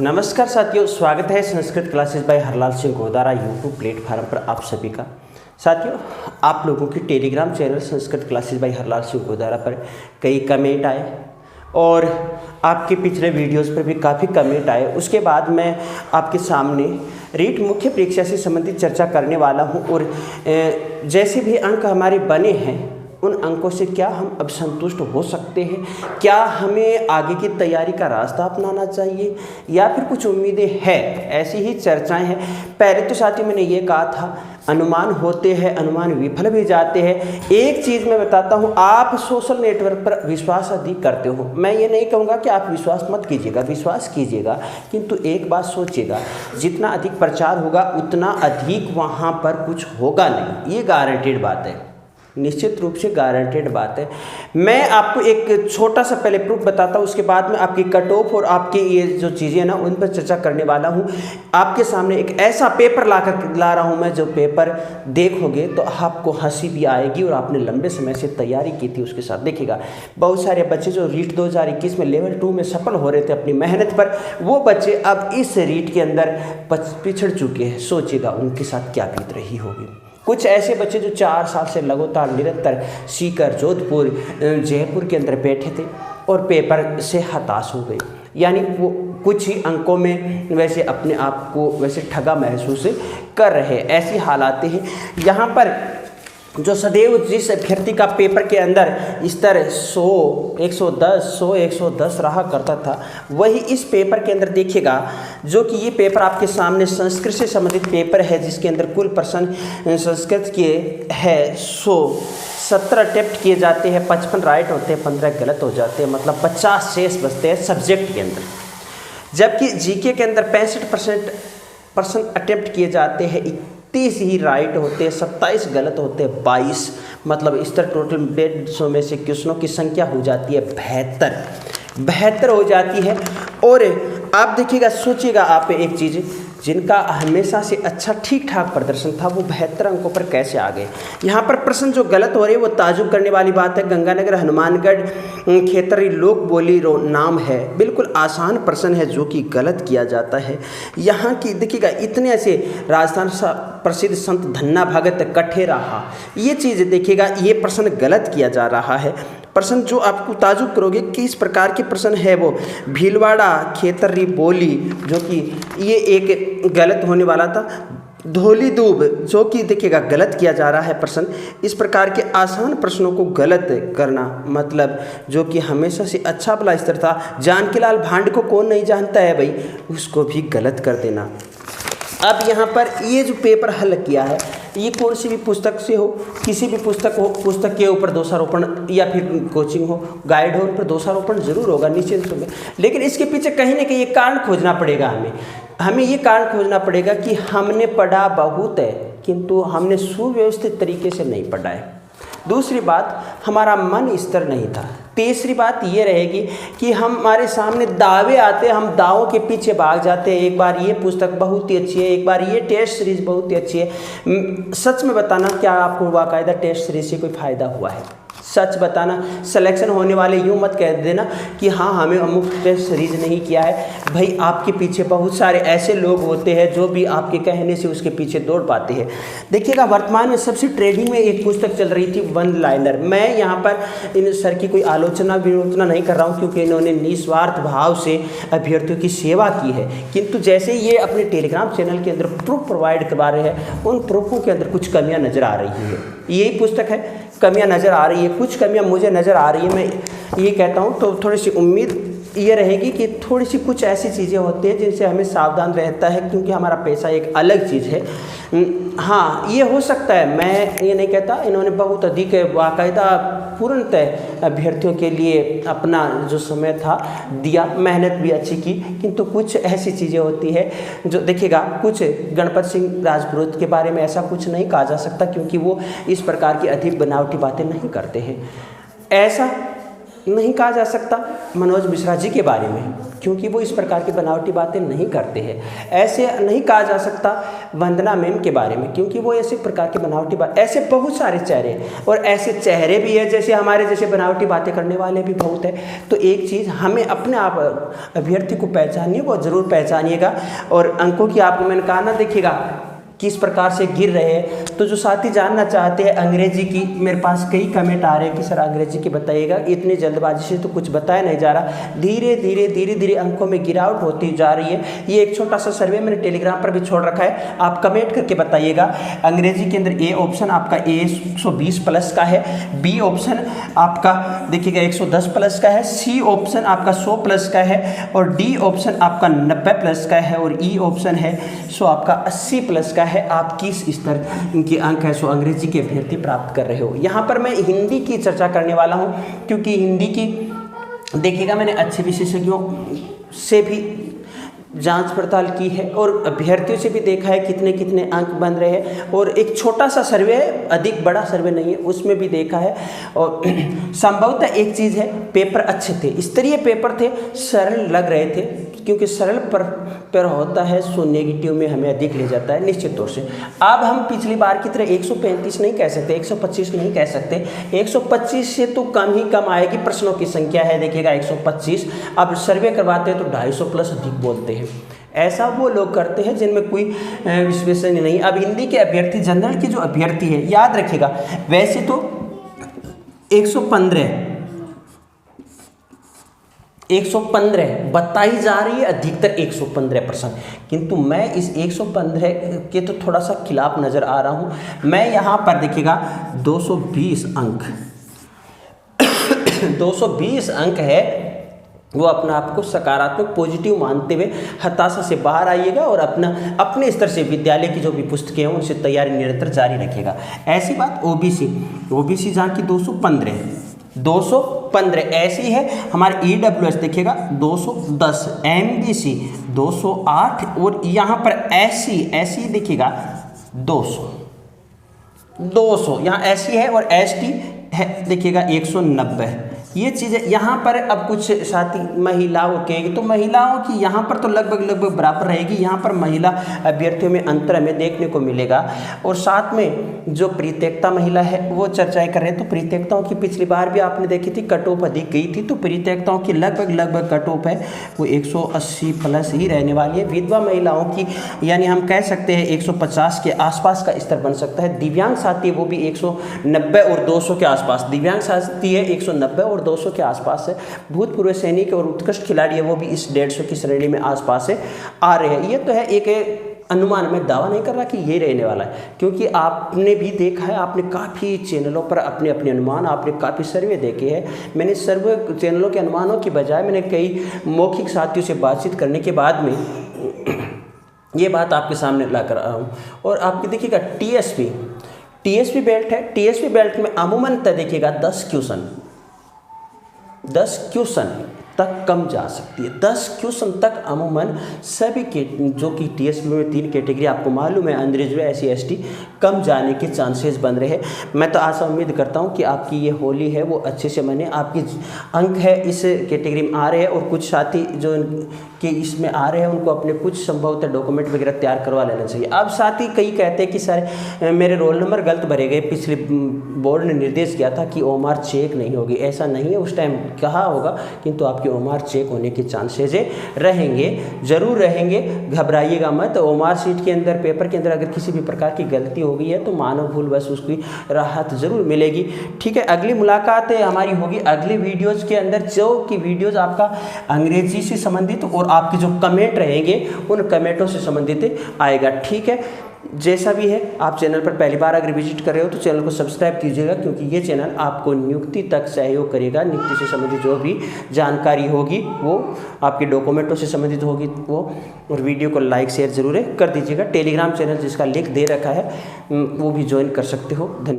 नमस्कार साथियों, स्वागत है Sanskrit classes bye Harlal Singh Godara YouTube platform पर आप सभी का। साथियों, आप लोगों की Telegram channel Sanskrit classes bye Harlal Singh Godara पर कई कमेंट आए और आपके पिछले वीडियोस पर भी काफ़ी कमेंट आए। उसके बाद मैं आपके सामने रीट मुख्य परीक्षा से संबंधित चर्चा करने वाला हूं और जैसे भी अंक हमारे बने हैं उन अंकों से क्या हम अब संतुष्ट हो सकते हैं, क्या हमें आगे की तैयारी का रास्ता अपनाना चाहिए या फिर कुछ उम्मीदें हैं, ऐसी ही चर्चाएं हैं। पहले तो साथियों मैंने ये कहा था अनुमान होते हैं, अनुमान विफल भी जाते हैं। एक चीज़ मैं बताता हूँ, आप सोशल नेटवर्क पर विश्वास अधिक करते हो। मैं ये नहीं कहूँगा कि आप विश्वास मत कीजिएगा, विश्वास कीजिएगा, किंतु एक बात सोचिएगा, जितना अधिक प्रचार होगा उतना अधिक वहाँ पर कुछ होगा नहीं। ये गारंटेड बात है, निश्चित रूप से गारंटेड बात है। मैं आपको एक छोटा सा पहले प्रूफ बताता हूँ, उसके बाद में आपकी कट ऑफ और आपकी ये जो चीज़ें ना उन पर चर्चा करने वाला हूँ। आपके सामने एक ऐसा पेपर ला रहा हूँ मैं, जो पेपर देखोगे तो आपको हंसी भी आएगी और आपने लंबे समय से तैयारी की थी उसके साथ। देखिएगा, बहुत सारे बच्चे जो रीट 2021 में लेवल 2 में सफल हो रहे थे अपनी मेहनत पर, वो बच्चे अब इस रीट के अंदर पिछड़ चुके हैं। सोचिएगा उनके साथ क्या बीत रही होगी। कुछ ऐसे बच्चे जो 4 साल से लगातार निरंतर सीकर, जोधपुर, जयपुर के अंदर बैठे थे और पेपर से हताश हो गए, यानी वो कुछ ही अंकों में वैसे अपने आप को वैसे ठगा महसूस कर रहे। ऐसी हालातें हैं यहाँ पर। जो सदैव जिस अभ्यर्थी का पेपर के अंदर स्तर 100, 110 रहा करता था, वही इस पेपर के अंदर देखिएगा, जो कि ये पेपर आपके सामने संस्कृत से संबंधित पेपर है, जिसके अंदर कुल प्रश्न संस्कृत के है 117 अटेम्प्ट किए जाते हैं, 55 राइट होते हैं, 15 गलत हो जाते हैं, मतलब 50 शेष बचते हैं सब्जेक्ट के अंदर। जबकि जीके के अंदर 65% प्रश्न अटेम्प्ट किए जाते हैं, 30 ही राइट होते हैं, 27 गलत होते हैं, 22, मतलब इस तरह टोटल 150 में से क्वेश्चनों की संख्या हो जाती है 72 हो जाती है। और आप देखिएगा, सोचिएगा आप एक चीज़, जिनका हमेशा से अच्छा ठीक ठाक प्रदर्शन था वो 72 अंकों पर कैसे आ गए। यहाँ पर प्रश्न जो गलत हो रहे हैं वो ताजुब करने वाली बात है। गंगानगर, हनुमानगढ़, खेतरी लोक बोली नाम है, बिल्कुल आसान प्रश्न है जो कि गलत किया जाता है। यहाँ की देखिएगा, इतने ऐसे राजस्थान प्रसिद्ध संत धन्ना भगत कठे रहा, ये चीज़ देखिएगा, ये प्रश्न गलत किया जा रहा है। प्रश्न जो आपको ताजुब करोगे कि इस प्रकार के प्रश्न है वो भीलवाड़ा, खेतरी बोली, जो कि ये एक गलत होने वाला था। धोली दूब, जो कि देखिएगा गलत किया जा रहा है प्रश्न। इस प्रकार के आसान प्रश्नों को गलत करना, मतलब जो कि हमेशा से अच्छा भला स्तर था, जानकीलाल भांड को कौन नहीं जानता है भाई, उसको भी गलत कर देना। अब यहाँ पर ये जो पेपर हल किया है, ये कौन सी भी पुस्तक से हो, किसी भी पुस्तक हो, पुस्तक के ऊपर दोषारोपण या फिर कोचिंग हो, गाइड हो, उन पर दोषारोपण जरूर होगा निश्चित रूप में। लेकिन इसके पीछे कहीं ना कहीं ये कारण खोजना पड़ेगा हमें ये कारण खोजना पड़ेगा कि हमने पढ़ा बहुत है, किंतु हमने सुव्यवस्थित तरीके से नहीं पढ़ा है। दूसरी बात, हमारा मन स्थिर नहीं था। तीसरी बात ये रहेगी कि हमारे सामने दावे आते हैं, हम दावों के पीछे भाग जाते हैं। एक बार ये पुस्तक बहुत ही अच्छी है, एक बार ये टेस्ट सीरीज बहुत ही अच्छी है। सच में बताना, क्या आपको बाकायदा टेस्ट सीरीज से कोई फ़ायदा हुआ है? सच बताना। सिलेक्शन होने वाले यूँ मत कह देना कि हाँ हमें अमुक टेस्ट सीरीज नहीं किया है। भाई, आपके पीछे बहुत सारे ऐसे लोग होते हैं जो भी आपके कहने से उसके पीछे दौड़ पाते हैं। देखिएगा, वर्तमान में सबसे ट्रेंडिंग में एक पुस्तक चल रही थी, वन लाइनर। मैं यहाँ पर इन सर की कोई आलोचना विलोचना नहीं कर रहा हूँ, क्योंकि इन्होंने निस्वार्थ भाव से अभ्यर्थियों की सेवा की है। किंतु जैसे ये अपने टेलीग्राम चैनल के अंदर प्रूफ प्रोवाइड करवा रहे हैं, उन प्रूफों के अंदर कुछ कमियाँ नज़र आ रही है। यही पुस्तक है, कमियां नज़र आ रही है, कुछ कमियां मुझे नज़र आ रही है। मैं ये कहता हूँ, तो थोड़ी सी उम्मीद ये रहेगी कि थोड़ी सी कुछ ऐसी चीज़ें होती हैं जिनसे हमें सावधान रहता है, क्योंकि हमारा पैसा एक अलग चीज़ है। हाँ, ये हो सकता है, मैं ये नहीं कहता, इन्होंने बहुत अधिक बाकायदा पूर्णतः अभ्यर्थियों के लिए अपना जो समय था दिया, मेहनत भी अच्छी की, किंतु कुछ ऐसी चीज़ें होती है जो देखिएगा, कुछ गणपत सिंह राजपुरोहित के बारे में ऐसा कुछ नहीं कहा जा सकता, क्योंकि वो इस प्रकार की अधिक बनावटी बातें नहीं करते हैं। ऐसा नहीं कहा जा सकता मनोज मिश्रा जी के बारे में, क्योंकि वो इस प्रकार की बनावटी बातें नहीं करते हैं। ऐसे नहीं कहा जा सकता वंदना मैम के बारे में, क्योंकि वो ऐसे प्रकार की बनावटी बात, ऐसे बहुत सारे चेहरे और ऐसे चेहरे भी है जैसे हमारे जैसे बनावटी बातें करने वाले भी बहुत है। तो एक चीज़ हमें अपने आप अभ्यर्थी को पहचानिए, वो ज़रूर पहचानिएगा। और अंकों की आपको मैंने कहा ना, देखिएगा किस प्रकार से गिर रहे हैं। तो जो साथी जानना चाहते हैं अंग्रेजी की, मेरे पास कई कमेंट आ रहे हैं कि सर अंग्रेजी की बताइएगा, इतनी जल्दबाजी से तो कुछ बताया नहीं जा रहा, धीरे धीरे अंकों में गिरावट होती जा रही है। ये एक छोटा सा सर्वे मैंने टेलीग्राम पर भी छोड़ रखा है, आप कमेंट करके बताइएगा। अंग्रेजी के अंदर ए ऑप्शन आपका 120 प्लस का है, बी ऑप्शन आपका देखिएगा 110 प्लस का है, सी ऑप्शन आपका 100 प्लस का है और डी ऑप्शन आपका 90 प्लस का है और ई ऑप्शन है सो आपका 80 प्लस का है। आप किस स्तर के अंक है सो अंग्रेजी के अभ्यर्थी प्राप्त कर रहे हो। यहाँ पर मैं हिंदी की चर्चा करने वाला हूँ, क्योंकि हिंदी की देखिएगा मैंने अच्छे विशेषज्ञों से भी जांच पड़ताल की है और अभ्यर्थियों से भी देखा है कितने कितने अंक बन रहे हैं। और एक छोटा सा सर्वे है, अधिक बड़ा सर्वे नहीं है, उसमें भी देखा है। और संभवतः एक चीज़ है, पेपर अच्छे थे, स्तरीय पेपर थे, सरल लग रहे थे, क्योंकि सरल पर होता है सो नेगेटिव में हमें अधिक ले जाता है निश्चित तौर से। अब हम पिछली बार की तरह 135 नहीं कह सकते, 125 नहीं कह सकते, 125 से तो कम ही कम आएगी। प्रश्नों की संख्या है देखिएगा 125। अब सर्वे करवाते हैं तो 250 प्लस अधिक बोलते हैं। ऐसा वो लोग करते हैं जिनमें कोई विश्वसनीय नहीं। अब हिंदी के अभ्यर्थी, जनरल के जो अभ्यर्थी है, याद रखिएगा वैसे तो 115 बताई जा रही है, अधिकतर 115%, किंतु मैं इस 115 के तो थोड़ा सा खिलाफ नज़र आ रहा हूँ। मैं यहाँ पर देखिएगा 220 अंक 220 अंक है, वो अपना आप को सकारात्मक पॉजिटिव मानते हुए हताशा से बाहर आइएगा और अपने स्तर से विद्यालय की जो भी पुस्तकें हैं उनसे तैयारी निरंतर जारी रखिएगा। ऐसी बात ओबीसी जहाँ की 215 ऐसी है। हमारे EWS देखिएगा 210, MBC 208 और यहाँ पर SC देखिएगा 200 यहाँ SC है और ST है देखिएगा 190। ये चीज़ें यहाँ पर अब कुछ साथी महिलाओं कहेंगे तो महिलाओं की यहाँ पर तो लगभग बराबर रहेगी। यहाँ पर महिला अभ्यर्थियों में अंतर हमें देखने को मिलेगा। और साथ में जो परित्यक्ता महिला है वो चर्चाएं कर रहे हैं, तो परित्यक्ताओं की पिछली बार भी आपने देखी थी कट ऑफ अधिक गई थी, तो परित्यक्ताओं की लगभग कट ऑफ है वो 180 प्लस ही रहने वाली है। विधवा महिलाओं की यानी हम कह सकते हैं 150 के आसपास का स्तर बन सकता है। दिव्यांग साथी वो भी 190 और 200 के आसपास, दिव्यांग साथी है 190 और 200 के आसपास है। भूतपूर्व सैनिक और उत्कृष्ट खिलाड़ी है वो भी इस 150 की श्रेणी में आसपास से आ रहे हैं। ये तो है एक अनुमान, में दावा नहीं कर रहा कि ये रहने वाला है, क्योंकि आपने भी देखा है, आपने काफ़ी चैनलों पर अपने अनुमान, आपने काफ़ी सर्वे देखे हैं। मैंने सर्वे चैनलों के अनुमानों की बजाय मैंने कई मौखिक साथियों से बातचीत करने के बाद में ये बात आपके सामने ला कर रहा हूँ। और आपकी देखिएगा टीएसपी बेल्ट है, टीएसपी बेल्ट में अमूमन देखिएगा 10 क्वेश्चन तक कम जा सकती है। 10 क्वेश्चन तक अमूमन सभी के जो कि टीएसपी में 3 कैटेगरी आपको मालूम है, अंग्रेजी, SC ST, कम जाने के चांसेस बन रहे हैं। मैं तो आशा उम्मीद करता हूं कि आपकी ये होली है वो अच्छे से मने, आपके अंक है इस कैटेगरी में आ रहे हैं। और कुछ साथी जो कि इसमें आ रहे हैं उनको अपने कुछ संभवतः डॉक्यूमेंट वगैरह तैयार करवा लेना चाहिए। अब साथी कई कहते हैं कि सर मेरे रोल नंबर गलत भरे गए, पिछले बोर्ड ने निर्देश किया था कि OMR चेक नहीं होगी। ऐसा नहीं है, उस टाइम कहा होगा, किंतु आपके OMR चेक होने के चांसेस रहेंगे, जरूर रहेंगे। घबराइएगा मत। OMR सीट के अंदर, पेपर के अंदर अगर किसी भी प्रकार की गलती हो गई है तो मानव भूल बस उसकी राहत जरूर मिलेगी। ठीक है, अगली मुलाकात हमारी होगी अगली वीडियोज़ के अंदर, जो कि वीडियोज़ आपका अंग्रेजी से संबंधित और आपके जो कमेंट रहेंगे उन कमेंटों से संबंधित आएगा। ठीक है, जैसा भी है, आप चैनल पर पहली बार अगर विजिट कर रहे हो तो चैनल को सब्सक्राइब कीजिएगा, क्योंकि ये चैनल आपको नियुक्ति तक सहयोग करेगा। नियुक्ति से संबंधित जो भी जानकारी होगी वो आपके डॉक्यूमेंटों से संबंधित होगी वो। और वीडियो को लाइक शेयर जरूर कर दीजिएगा। टेलीग्राम चैनल जिसका लिंक दे रखा है वो भी ज्वाइन कर सकते हो। धन्यवाद।